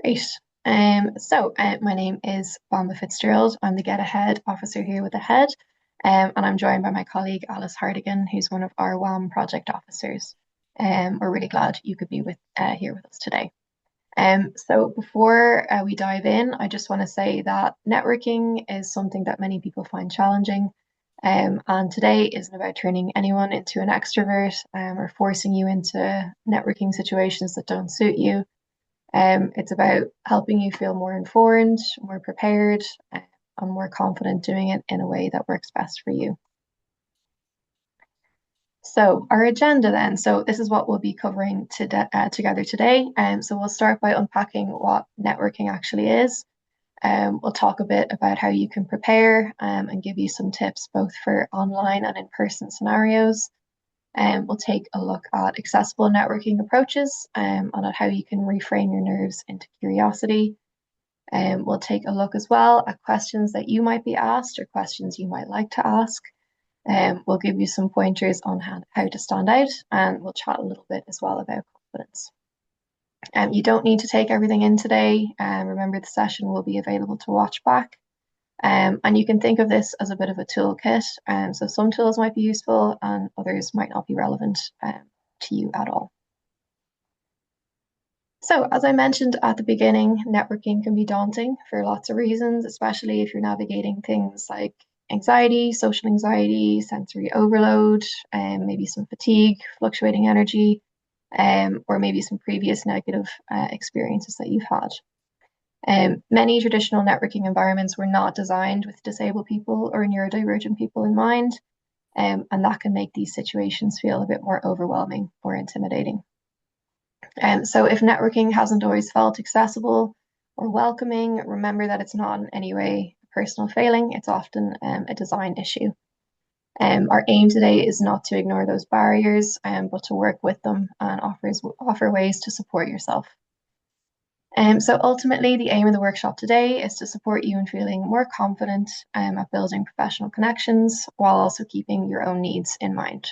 Great. My name is Bomba Fitzgerald. I'm the Get Ahead officer here with Ahead, and I'm joined by my colleague Alice Hardigan, who's one of our WAM project officers. We're really glad you could be here with us today. So before we dive in, I just want to say that networking is something that many people find challenging. And today isn't about turning anyone into an extrovert or forcing you into networking situations that don't suit you. It's about helping you feel more informed, more prepared, and more confident doing it in a way that works best for you. So, our agenda then. So, this is what we'll be covering together today. So, we'll start by unpacking what networking actually is. We'll talk a bit about how you can prepare and give you some tips both for online and in-person scenarios. We'll take a look at accessible networking approaches and at how you can reframe your nerves into curiosity. We'll take a look as well at questions that you might be asked or questions you might like to ask. We'll give you some pointers on how to stand out, and we'll chat a little bit as well about confidence. You don't need to take everything in today. Remember, the session will be available to watch back. And you can think of this as a bit of a toolkit. So some tools might be useful and others might not be relevant to you at all. So, as I mentioned at the beginning, networking can be daunting for lots of reasons, especially if you're navigating things like anxiety, social anxiety, sensory overload, and maybe some fatigue, fluctuating energy, or maybe some previous negative experiences that you've had. Many traditional networking environments were not designed with disabled people or neurodivergent people in mind, and that can make these situations feel a bit more overwhelming or intimidating. So if networking hasn't always felt accessible or welcoming, remember that it's not in any way a personal failing, it's often a design issue. Our aim today is not to ignore those barriers, but to work with them and offer ways to support yourself. So ultimately, the aim of the workshop today is to support you in feeling more confident at building professional connections while also keeping your own needs in mind.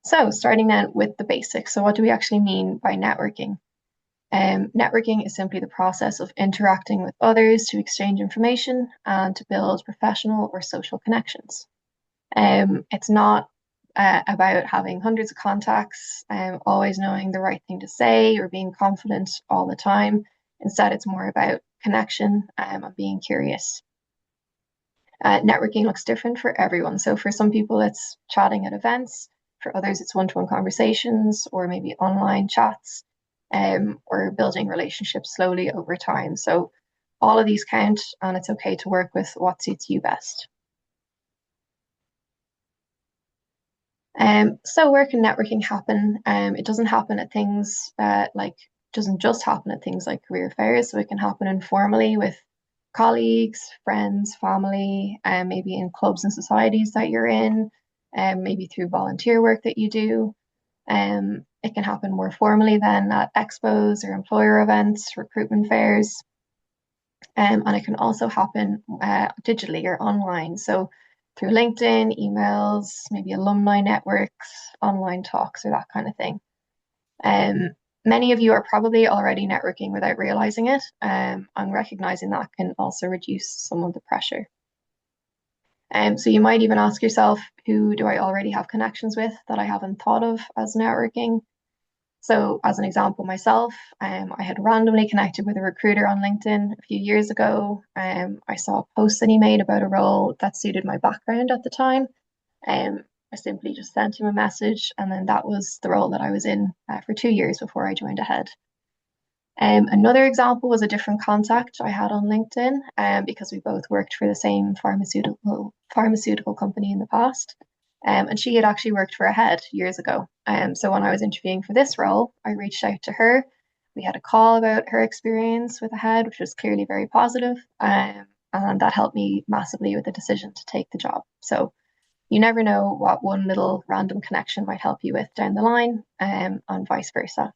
So starting then with the basics. So what do we actually mean by networking? Networking is simply the process of interacting with others to exchange information and to build professional or social connections. It's not about having hundreds of contacts, always knowing the right thing to say or being confident all the time. Instead, it's more about connection and being curious. Networking looks different for everyone. So for some people, it's chatting at events. For others, it's one-to-one conversations or maybe online chats, or building relationships slowly over time. So all of these count, and it's okay to work with what suits you best. So where can networking happen? It doesn't happen at things doesn't just happen at things like career fairs. So it can happen informally with colleagues, friends, family, and maybe in clubs and societies that you're in, and maybe through volunteer work that you do. It can happen more formally then at expos or employer events, recruitment fairs. And it can also happen digitally or online. So through LinkedIn, emails, maybe alumni networks, online talks, or that kind of thing. Um, Many of you are probably already networking without realizing it, and recognizing that can also reduce some of the pressure. So you might even ask yourself, who do I already have connections with that I haven't thought of as networking? So, as an example, myself, I had randomly connected with a recruiter on LinkedIn a few years ago. I saw a post that he made about a role that suited my background at the time. I simply just sent him a message, and then that was the role that I was in for 2 years before I joined Ahead. Another example was a different contact I had on LinkedIn, because we both worked for the same pharmaceutical company in the past. And she had actually worked for Ahead years ago. So when I was interviewing for this role, I reached out to her. We had a call about her experience with Ahead, which was clearly very positive, and that helped me massively with the decision to take the job. So you never know what one little random connection might help you with down the line, and vice versa.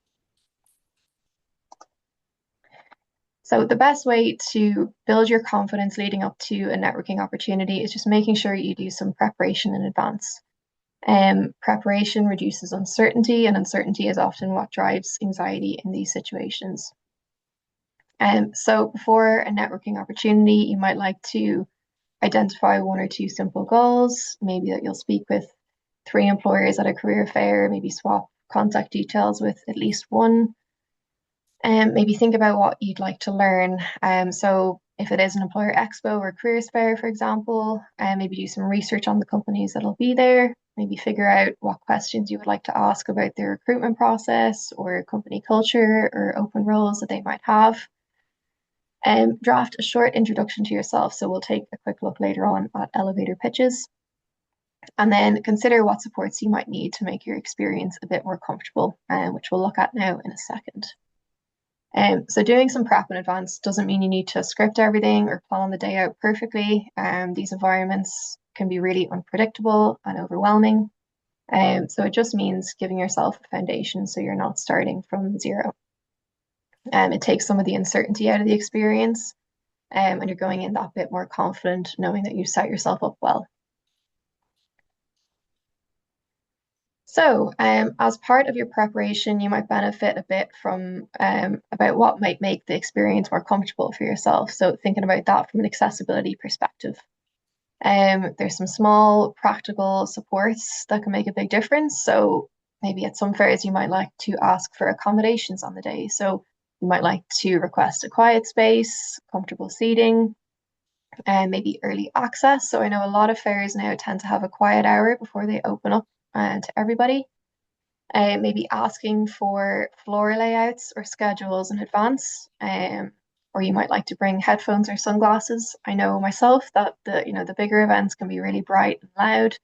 So the best way to build your confidence leading up to a networking opportunity is just making sure you do some preparation in advance. Preparation reduces uncertainty, and uncertainty is often what drives anxiety in these situations. So before a networking opportunity, you might like to identify one or two simple goals, maybe that you'll speak with three employers at a career fair, maybe swap contact details with at least one, and maybe think about what you'd like to learn. So if it is an employer expo or careers fair, for example, maybe do some research on the companies that'll be there, maybe figure out what questions you would like to ask about their recruitment process or company culture or open roles that they might have. Draft a short introduction to yourself. So we'll take a quick look later on at elevator pitches. And then consider what supports you might need to make your experience a bit more comfortable, which we'll look at now in a second. So doing some prep in advance doesn't mean you need to script everything or plan the day out perfectly. These environments can be really unpredictable and overwhelming. So it just means giving yourself a foundation so you're not starting from zero. It takes some of the uncertainty out of the experience, and you're going in that bit more confident, knowing that you set yourself up well. So, as part of your preparation, you might benefit a bit from about what might make the experience more comfortable for yourself. So, thinking about that from an accessibility perspective. There's some small practical supports that can make a big difference. So, maybe at some fairs, you might like to ask for accommodations on the day. So, you might like to request a quiet space, comfortable seating, and maybe early access. So, I know a lot of fairs now tend to have a quiet hour before they open up to everybody. Maybe asking for floor layouts or schedules in advance. Or you might like to bring headphones or sunglasses. I know myself that the bigger events can be really bright and loud,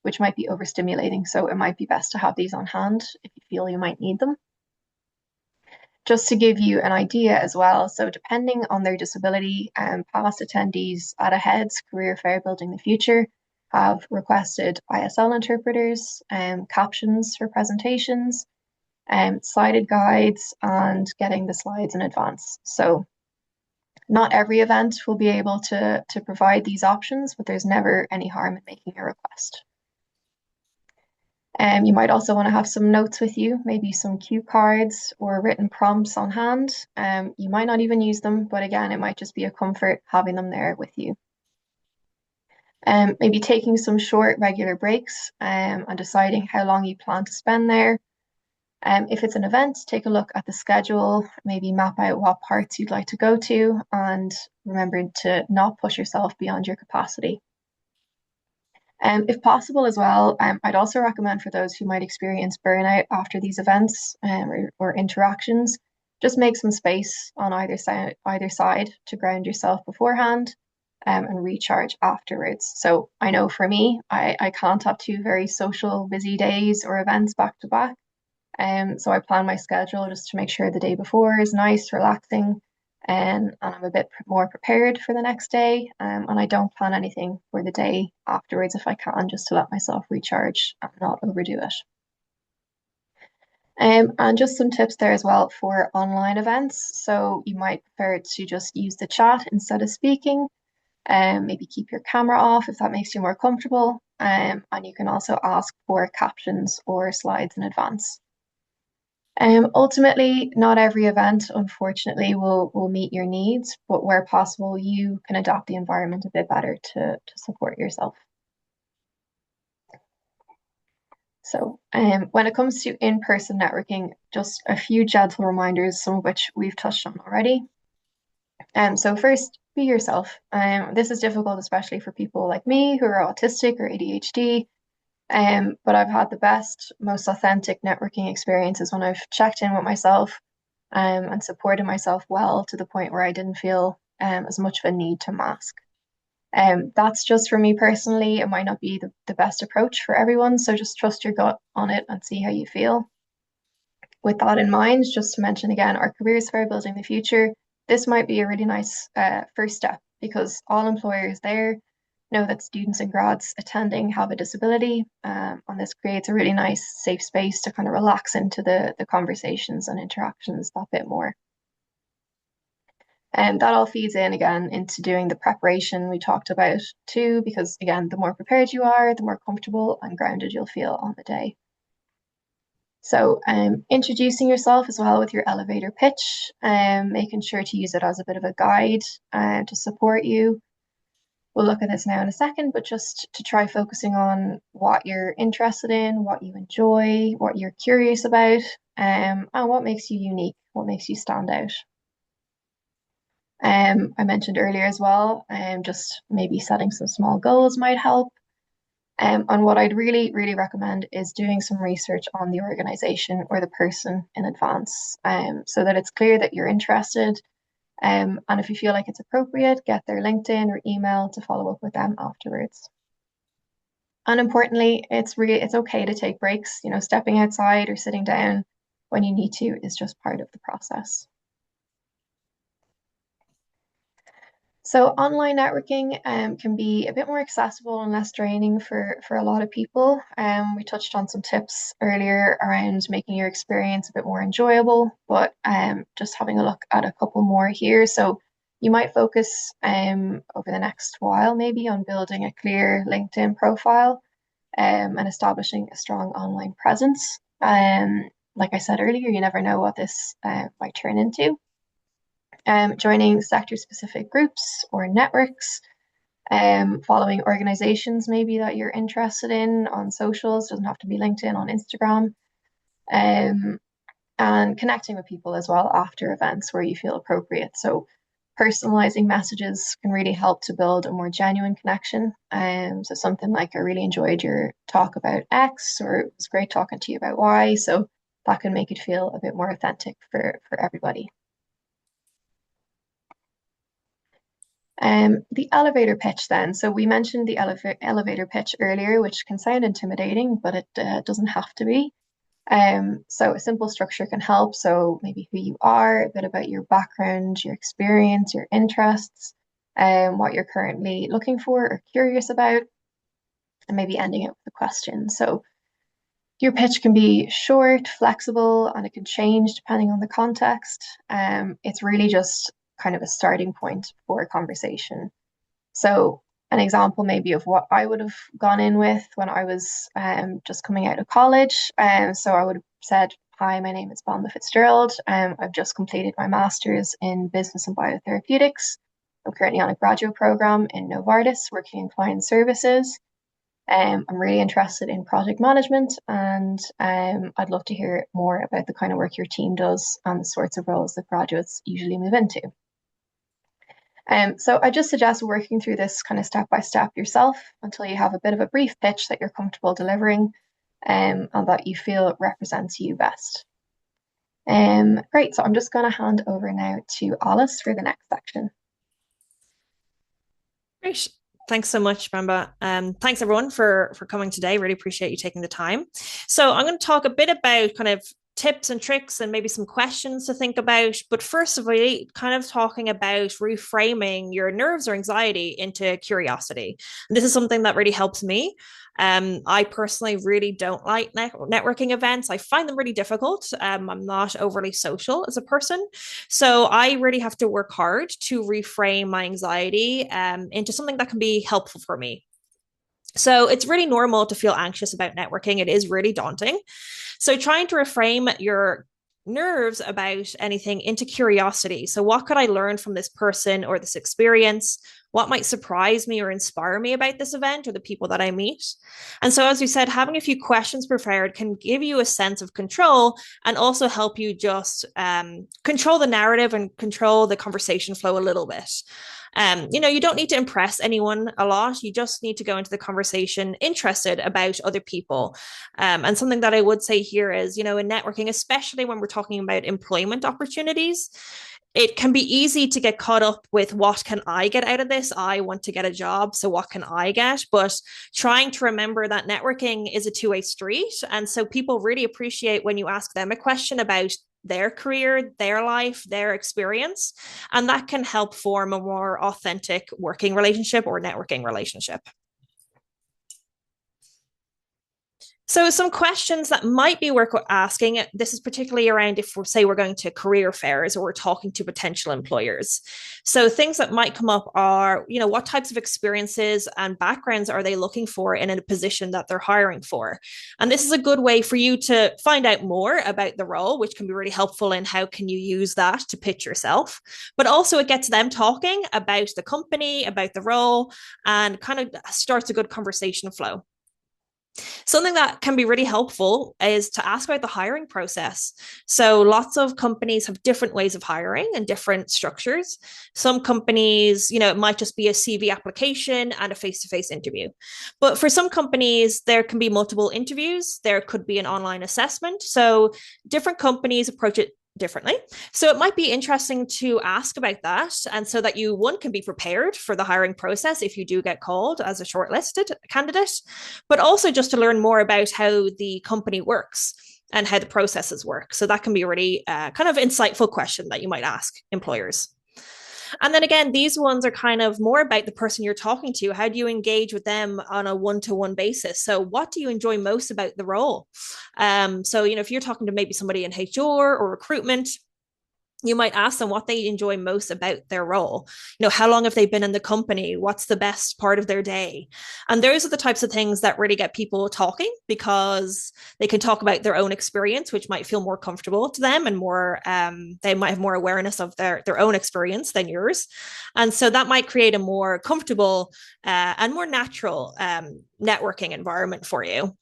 which might be overstimulating. So it might be best to have these on hand if you feel you might need them. Just to give you an idea as well, so depending on their disability, past attendees at AHEAD's Career Fair Building the Future have requested ISL interpreters, captions for presentations, slided guides, and getting the slides in advance. So not every event will be able to provide these options, but there's never any harm in making a request. You might also want to have some notes with you, maybe some cue cards or written prompts on hand. You might not even use them, but again, it might just be a comfort having them there with you. Maybe taking some short regular breaks and deciding how long you plan to spend there. If it's an event, take a look at the schedule, maybe map out what parts you'd like to go to, and remember to not push yourself beyond your capacity. If possible as well, I'd also recommend for those who might experience burnout after these events or interactions, just make some space on either side to ground yourself beforehand and recharge afterwards. So I know for me, I can't have two very social, busy days or events back to back. So I plan my schedule just to make sure the day before is nice, relaxing, and I'm a bit more prepared for the next day. And I don't plan anything for the day afterwards if I can, just to let myself recharge and not overdo it. And just some tips there as well for online events. So you might prefer to just use the chat instead of speaking. Maybe keep your camera off if that makes you more comfortable. And you can also ask for captions or slides in advance. Ultimately, not every event, unfortunately, will meet your needs, but where possible, you can adapt the environment a bit better to support yourself. So, when it comes to in-person networking, just a few gentle reminders, some of which we've touched on already. So first, be yourself. This is difficult, especially for people like me who are autistic or ADHD. But I've had the best, most authentic networking experiences when I've checked in with myself and supported myself well to the point where I didn't feel as much of a need to mask. That's just for me personally. It might not be the best approach for everyone, so just trust your gut on it and see how you feel. With that in mind, just to mention again, our careers fair building the future, this might be a really nice first step because all employers there know that students and grads attending have a disability, and this creates a really nice, safe space to kind of relax into the conversations and interactions that bit more. And that all feeds in again into doing the preparation we talked about too, because again, the more prepared you are, the more comfortable and grounded you'll feel on the day. So introducing yourself as well with your elevator pitch, making sure to use it as a bit of a guide to support you. We'll look at this now in a second, but just to try focusing on what you're interested in, what you enjoy, what you're curious about, and what makes you unique, what makes you stand out. I mentioned earlier as well, just maybe setting some small goals might help. And what I'd really, really recommend is doing some research on the organization or the person in advance, so that it's clear that you're interested. And if you feel like it's appropriate, get their LinkedIn or email to follow up with them afterwards. And importantly, it's okay to take breaks. You know, stepping outside or sitting down when you need to is just part of the process. So online networking can be a bit more accessible and less draining for a lot of people. We touched on some tips earlier around making your experience a bit more enjoyable, but just having a look at a couple more here. So you might focus over the next while maybe on building a clear LinkedIn profile and establishing a strong online presence. Like I said earlier, you never know what this might turn into. Joining sector-specific groups or networks, following organizations maybe that you're interested in on socials, doesn't have to be LinkedIn, on Instagram, and connecting with people as well after events where you feel appropriate. So personalizing messages can really help to build a more genuine connection. So something like, I really enjoyed your talk about X, or it was great talking to you about Y. So that can make it feel a bit more authentic for everybody. The elevator pitch then. So we mentioned the elevator pitch earlier, which can sound intimidating, but it doesn't have to be. So a simple structure can help. So maybe who you are, a bit about your background, your experience, your interests, what you're currently looking for or curious about, and maybe ending it with a question. So your pitch can be short, flexible, and it can change depending on the context. It's really just kind of a starting point for a conversation. So an example maybe of what I would have gone in with when I was just coming out of college. So I would have said, "Hi, my name is Bonda Fitzgerald. I've just completed my master's in business and biotherapeutics. I'm currently on a graduate program in Novartis working in client services. I'm really interested in project management, and I'd love to hear more about the kind of work your team does and the sorts of roles that graduates usually move into." So I just suggest working through this kind of step by step yourself until you have a bit of a brief pitch that you're comfortable delivering, and that you feel represents you best. Great, so I'm just going to hand over now to Alice for the next section. Great. Thanks so much, Bamba. Thanks everyone for coming today. Really appreciate you taking the time. So I'm going to talk a bit about kind of tips and tricks and maybe some questions to think about. But first of all, kind of talking about reframing your nerves or anxiety into curiosity. And this is something that really helps me. I personally really don't like networking events. I find them really difficult. I'm not overly social as a person. So I really have to work hard to reframe my anxiety into something that can be helpful for me. So it's really normal to feel anxious about networking. It is really daunting. So trying to reframe your nerves about anything into curiosity. So what could I learn from this person or this experience? What might surprise me or inspire me about this event or the people that I meet? And so, as we said, having a few questions prepared can give you a sense of control and also help you just control the narrative and control the conversation flow a little bit. You don't need to impress anyone a lot. You just need to go into the conversation interested about other people. And something that I would say here is, in networking, especially when we're talking about employment opportunities, it can be easy to get caught up with what can I get out of this? I want to get a job, so what can I get? But trying to remember that networking is a two-way street. And so people really appreciate when you ask them a question about their career, their life, their experience. And that can help form a more authentic working relationship or networking relationship. So some questions that might be worth asking, this is particularly around if we're going to career fairs or we're talking to potential employers. So things that might come up are, what types of experiences and backgrounds are they looking for in a position that they're hiring for? And this is a good way for you to find out more about the role, which can be really helpful in how can you use that to pitch yourself. But also it gets them talking about the company, about the role, and kind of starts a good conversation flow. Something that can be really helpful is to ask about the hiring process. So, lots of companies have different ways of hiring and different structures. Some companies, it might just be a CV application and a face to face interview. But for some companies, there can be multiple interviews, there could be an online assessment. So, different companies approach it differently. So it might be interesting to ask about that. And so that you, one, can be prepared for the hiring process if you do get called as a shortlisted candidate, but also just to learn more about how the company works and how the processes work. So that can be a really kind of insightful question that you might ask employers. And then again, these ones are kind of more about the person you're talking to. How do you engage with them on a one-to-one basis? So what do you enjoy most about the role? So, if you're talking to maybe somebody in HR or recruitment, you might ask them what they enjoy most about their role. How long have they been in the company? What's the best part of their day? And those are the types of things that really get people talking, because they can talk about their own experience, which might feel more comfortable to them and more, they might have more awareness of their own experience than yours. And so that might create a more comfortable and more natural networking environment for you.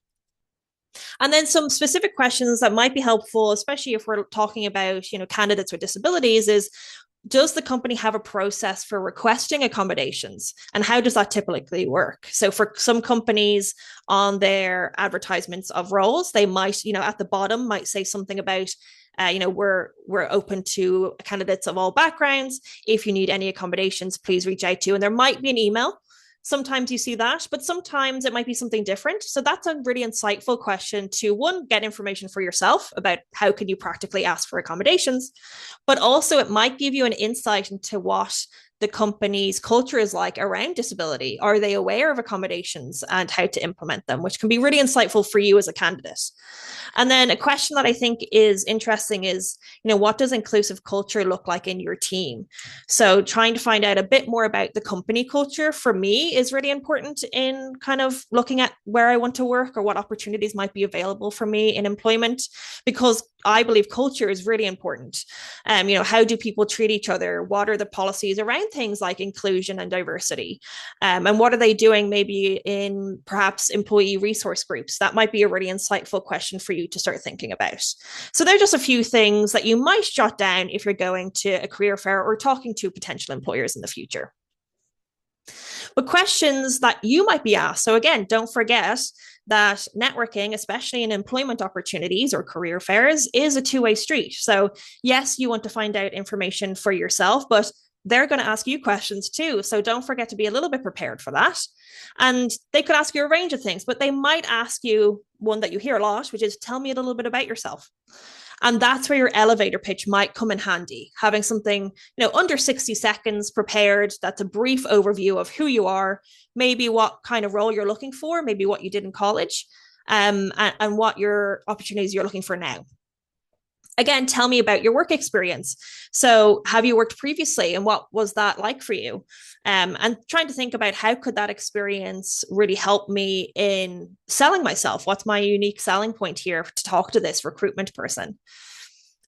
And then some specific questions that might be helpful, especially if we're talking about, candidates with disabilities, is does the company have a process for requesting accommodations, and how does that typically work? So for some companies, on their advertisements of roles, they might, at the bottom might say something about we're open to candidates of all backgrounds. If you need any accommodations, please reach out to. And there might be an email. Sometimes you see that, but sometimes it might be something different. So that's a really insightful question to, one, get information for yourself about how can you practically ask for accommodations, but also it might give you an insight into what the company's culture is like around disability. Are they aware of accommodations and how to implement them, which can be really insightful for you as a candidate. And then a question that I think is interesting is, what does inclusive culture look like in your team? So trying to find out a bit more about the company culture for me is really important in kind of looking at where I want to work or what opportunities might be available for me in employment, because I believe culture is really important. How do people treat each other? What are the policies around things like inclusion and diversity? And what are they doing maybe in perhaps employee resource groups? That might be a really insightful question for you to start thinking about. So they're just a few things that you might jot down if you're going to a career fair or talking to potential employers in the future. But questions that you might be asked. So again, don't forget that networking, especially in employment opportunities or career fairs, is a two-way street. So yes, you want to find out information for yourself, but they're going to ask you questions too. So don't forget to be a little bit prepared for that. And they could ask you a range of things, but they might ask you one that you hear a lot, which is, tell me a little bit about yourself. And that's where your elevator pitch might come in handy, having something, under 60 seconds prepared. That's a brief overview of who you are, maybe what kind of role you're looking for, maybe what you did in college, and what your opportunities you're looking for now. Again, tell me about your work experience. So have you worked previously and what was that like for you? And trying to think about how could that experience really help me in selling myself? What's my unique selling point here to talk to this recruitment person?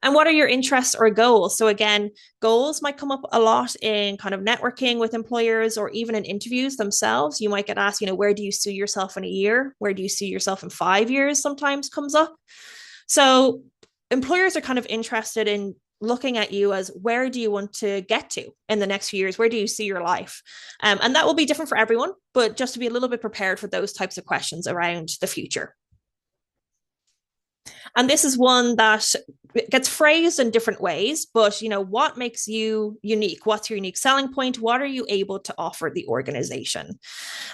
And what are your interests or goals? So again, goals might come up a lot in kind of networking with employers or even in interviews themselves. You might get asked, where do you see yourself in a year? Where do you see yourself in 5 years? Sometimes comes up. So employers are kind of interested in looking at you as, where do you want to get to in the next few years? Where do you see your life? And that will be different for everyone, but just to be a little bit prepared for those types of questions around the future. And this is one that gets phrased in different ways, but what makes you unique? What's your unique selling point? What are you able to offer the organization?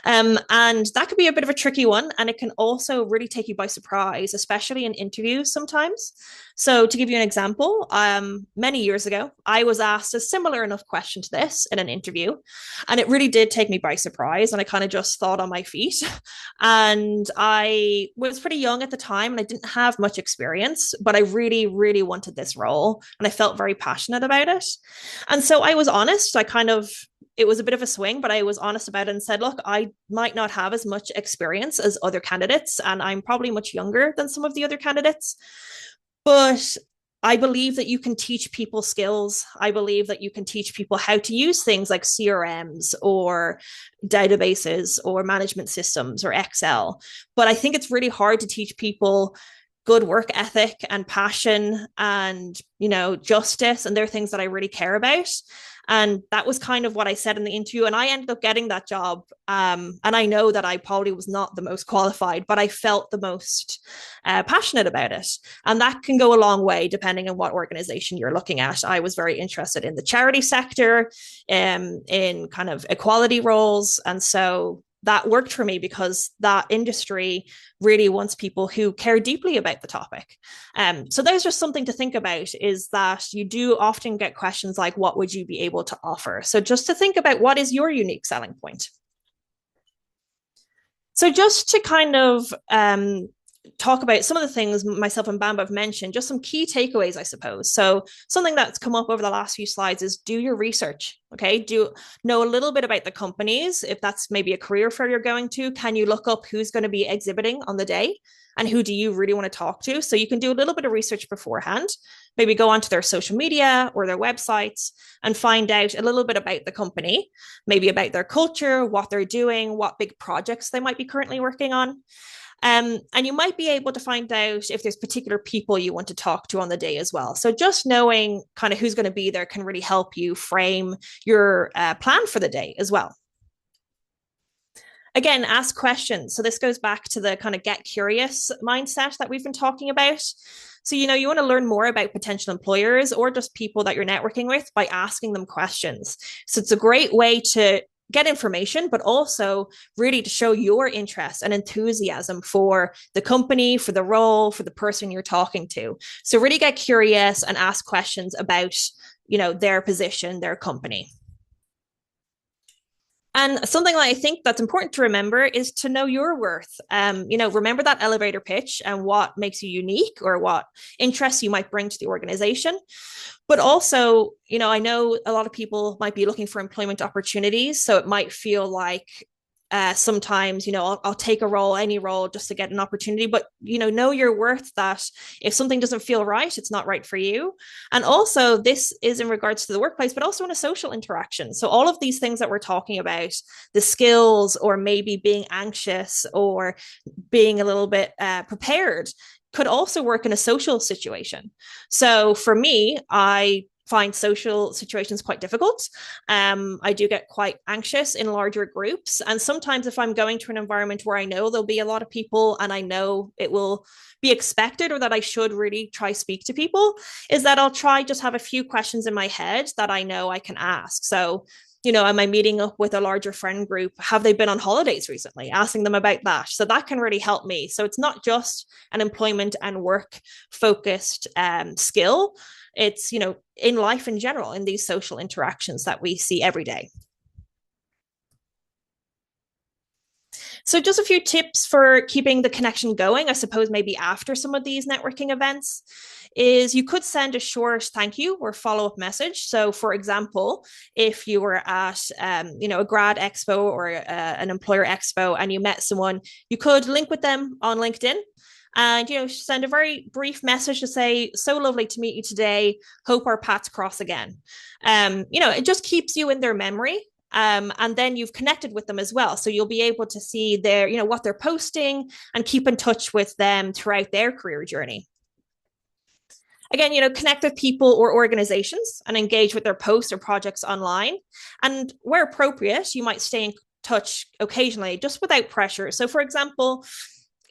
And that could be a bit of a tricky one. And it can also really take you by surprise, especially in interviews sometimes. So, to give you an example, many years ago, I was asked a similar enough question to this in an interview. And it really did take me by surprise. And I kind of just thought on my feet. And I was pretty young at the time and I didn't have much experience, but I really, really wanted this role. And I felt very passionate about it. And so I was honest. It was a bit of a swing, but I was honest about it and said, look, I might not have as much experience as other candidates, and I'm probably much younger than some of the other candidates. But I believe that you can teach people skills. I believe that you can teach people how to use things like CRMs or databases or management systems or Excel. But I think it's really hard to teach people good work ethic and passion and justice, and they're things that I really care about. And that was kind of what I said in the interview, and I ended up getting that job. And I know that I probably was not the most qualified, but I felt the most passionate about it. And that can go a long way depending on what organization you're looking at. I was very interested in the charity sector, in kind of equality roles, and so that worked for me because that industry really wants people who care deeply about the topic. So there's just something to think about, is that you do often get questions like, what would you be able to offer? So just to think about, what is your unique selling point? So just to kind of talk about some of the things myself and Bamba have mentioned, just some key takeaways, I suppose. So something that's come up over the last few slides is do your research. Okay, do know a little bit about the companies. If that's maybe a career fair you're going to, can you look up who's going to be exhibiting on the day and who do you really want to talk to? So you can do a little bit of research beforehand, maybe go onto their social media or their websites and find out a little bit about the company, maybe about their culture, what they're doing, what big projects they might be currently working on. And you might be able to find out if there's particular people you want to talk to on the day as well. So just knowing kind of who's going to be there can really help you frame your plan for the day as well. Again, ask questions. So this goes back to the kind of get curious mindset that we've been talking about. So, you want to learn more about potential employers or just people that you're networking with by asking them questions. So it's a great way to get information, but also really to show your interest and enthusiasm for the company, for the role, for the person you're talking to. So really get curious and ask questions about, their position, their company. And something that I think that's important to remember is to know your worth. Remember that elevator pitch and what makes you unique or what interests you might bring to the organization. But also, I know a lot of people might be looking for employment opportunities. So it might feel like sometimes, I'll take a role, any role, just to get an opportunity. But, know your worth, that if something doesn't feel right, it's not right for you. And also, this is in regards to the workplace, but also in a social interaction. So all of these things that we're talking about, the skills, or maybe being anxious or being a little bit prepared, could also work in a social situation. So for me, I find social situations quite difficult. I do get quite anxious in larger groups. And sometimes if I'm going to an environment where I know there'll be a lot of people and I know it will be expected or that I should really try speak to people, is that I'll try just have a few questions in my head that I know I can ask. So, am I meeting up with a larger friend group? Have they been on holidays recently? Asking them about that. So that can really help me. So it's not just an employment and work focused skill. It's, in life in general, in these social interactions that we see every day. So just a few tips for keeping the connection going, I suppose maybe after some of these networking events, is you could send a short thank you or follow-up message. So for example, if you were at a grad expo or an employer expo and you met someone, you could link with them on LinkedIn and send a very brief message to say, so lovely to meet you today, hope our paths cross again. It just keeps you in their memory. And then you've connected with them as well. So you'll be able to see what they're posting and keep in touch with them throughout their career journey. Again, connect with people or organizations and engage with their posts or projects online. And where appropriate, you might stay in touch occasionally, just without pressure. So for example,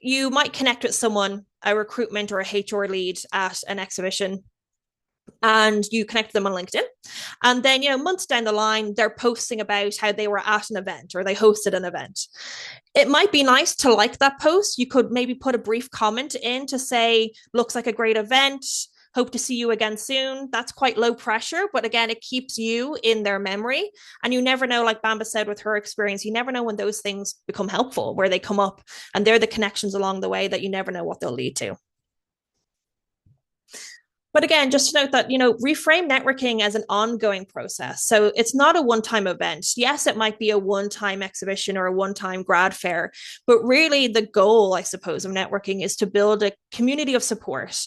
you might connect with someone, a recruitment or a HR lead at an exhibition, and you connect them on LinkedIn. And then, months down the line, they're posting about how they were at an event or they hosted an event. It might be nice to like that post. You could maybe put a brief comment in to say, looks like a great event. Hope to see you again soon. That's quite low pressure, but again, it keeps you in their memory. And you never know, like Bamba said with her experience, you never know when those things become helpful, where they come up, and they're the connections along the way that you never know what they'll lead to. But again, just to note that, reframe networking as an ongoing process. So it's not a one-time event. Yes, it might be a one-time exhibition or a one-time grad fair, but really the goal, I suppose, of networking is to build a community of support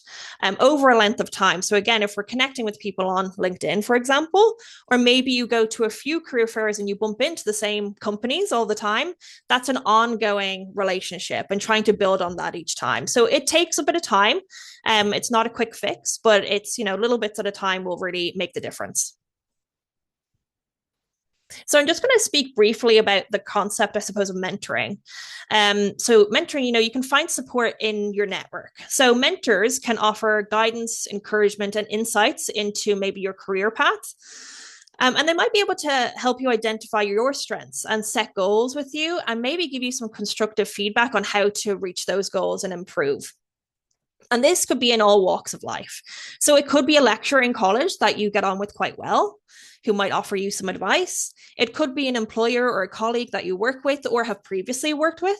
over a length of time. So again, if we're connecting with people on LinkedIn, for example, or maybe you go to a few career fairs and you bump into the same companies all the time, that's an ongoing relationship and trying to build on that each time. So it takes a bit of time. It's not a quick fix, but it's, little bits at a time will really make the difference. So I'm just going to speak briefly about the concept, I suppose, of mentoring. So mentoring, you can find support in your network. So mentors can offer guidance, encouragement, and insights into maybe your career path. And they might be able to help you identify your strengths and set goals with you, and maybe give you some constructive feedback on how to reach those goals and improve. And this could be in all walks of life. So it could be a lecturer in college that you get on with quite well, who might offer you some advice. It could be an employer or a colleague that you work with or have previously worked with.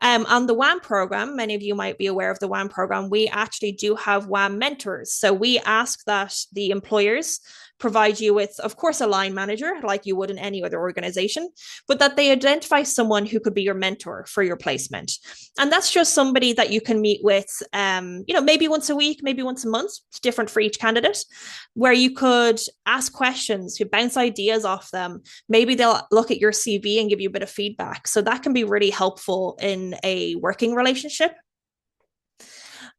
On the WAM program, many of you might be aware of the WAM program, we actually do have WAM mentors. So we ask that the employers provide you with, of course, a line manager like you would in any other organization, but that they identify someone who could be your mentor for your placement. And that's just somebody that you can meet with, maybe once a week, maybe once a month. It's different for each candidate, where you could ask questions, you bounce ideas off them. Maybe they'll look at your CV and give you a bit of feedback. So that can be really helpful in a working relationship.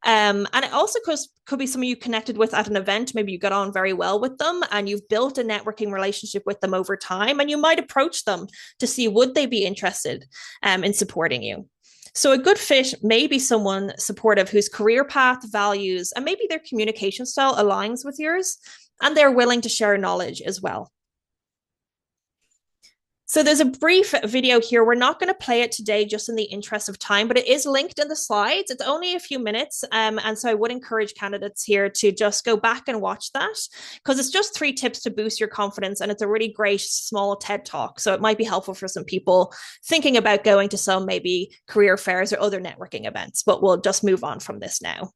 And it also could be someone you connected with at an event. Maybe you got on very well with them and you've built a networking relationship with them over time, and you might approach them to see would they be interested in supporting you. So a good fit may be someone supportive whose career path, values, and maybe their communication style aligns with yours, and they're willing to share knowledge as well. So there's a brief video here. We're not going to play it today just in the interest of time, but it is linked in the slides. It's only a few minutes. And so I would encourage candidates here to just go back and watch that, because it's just 3 tips to boost your confidence. And it's a really great small TED talk. So it might be helpful for some people thinking about going to some maybe career fairs or other networking events, but we'll just move on from this now.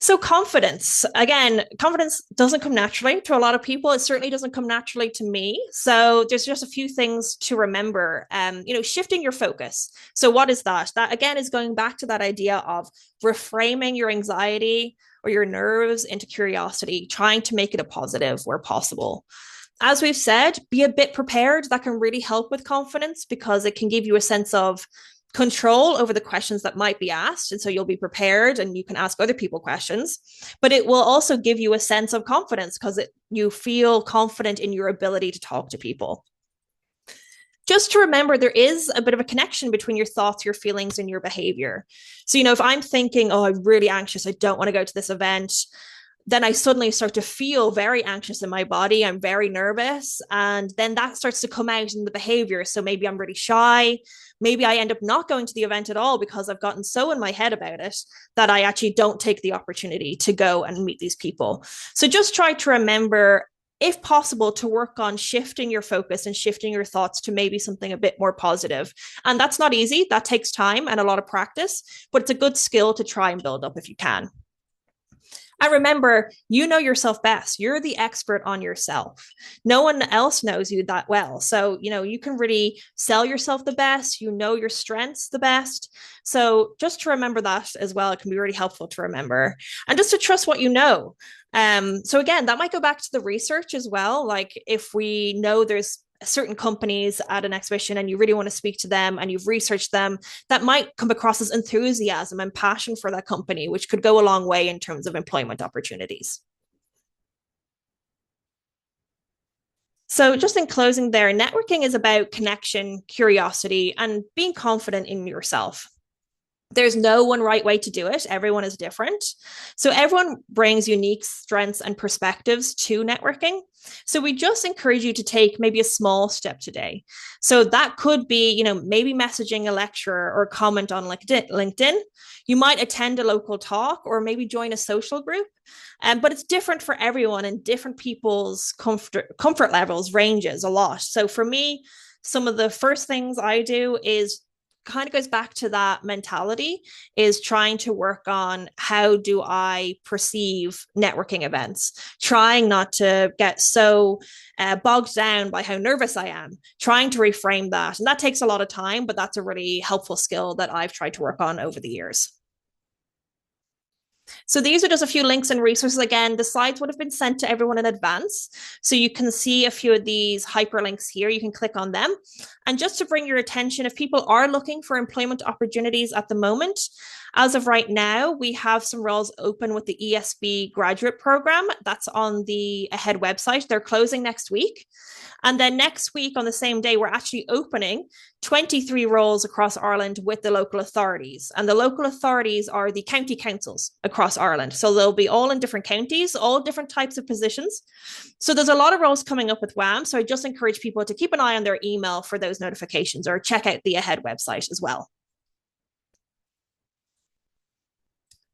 So confidence, again, confidence doesn't come naturally to a lot of people. It certainly doesn't come naturally to me. So there's just a few things to remember. Shifting your focus. So what is that? That again is going back to that idea of reframing your anxiety or your nerves into curiosity, trying to make it a positive where possible. As we've said, be a bit prepared. That can really help with confidence because it can give you a sense of control over the questions that might be asked. And so you'll be prepared and you can ask other people questions, but it will also give you a sense of confidence because you feel confident in your ability to talk to people. Just to remember, there is a bit of a connection between your thoughts, your feelings, and your behavior. So, if I'm thinking, oh, I'm really anxious, I don't want to go to this event, then I suddenly start to feel very anxious in my body. I'm very nervous. And then that starts to come out in the behavior. So maybe I'm really shy. Maybe I end up not going to the event at all because I've gotten so in my head about it that I actually don't take the opportunity to go and meet these people. So just try to remember, if possible, to work on shifting your focus and shifting your thoughts to maybe something a bit more positive. And that's not easy. That takes time and a lot of practice, but it's a good skill to try and build up if you can. And remember, you know yourself best. You're the expert on yourself. No one else knows you that well. So, you can really sell yourself the best. You know your strengths the best. So just to remember that as well, it can be really helpful to remember. And just to trust what you know. So again, that might go back to the research as well. Like if we know there's certain companies at an exhibition and you really want to speak to them and you've researched them, that might come across as enthusiasm and passion for that company, which could go a long way in terms of employment opportunities. So, just in closing, there, networking is about connection, curiosity, and being confident in yourself. There's no one right way to do it. Everyone is different. So everyone brings unique strengths and perspectives to networking. So we just encourage you to take maybe a small step today. So that could be, maybe messaging a lecturer or comment on LinkedIn. You might attend a local talk or maybe join a social group. But it's different for everyone, and different people's comfort levels ranges a lot. So for me, some of the first things I do is kind of goes back to that mentality, is trying to work on how do I perceive networking events, trying not to get so bogged down by how nervous I am, trying to reframe that. And that takes a lot of time, but that's a really helpful skill that I've tried to work on over the years. So these are just a few links and resources. Again, the slides would have been sent to everyone in advance. So you can see a few of these hyperlinks here. You can click on them. And just to bring your attention, if people are looking for employment opportunities at the moment, as of right now, we have some roles open with the ESB graduate program. That's on the AHEAD website. They're closing next week. And then next week, on the same day, we're actually opening 23 roles across Ireland with the local authorities. And the local authorities are the county councils across Ireland. So they'll be all in different counties, all different types of positions. So there's a lot of roles coming up with WAM. So I just encourage people to keep an eye on their email for those notifications, or check out the AHEAD website as well.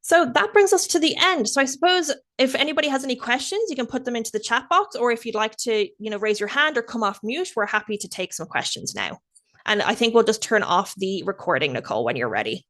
So that brings us to the end. So I suppose if anybody has any questions, you can put them into the chat box, or if you'd like to, raise your hand or come off mute, we're happy to take some questions now. And I think we'll just turn off the recording, Nicole, when you're ready.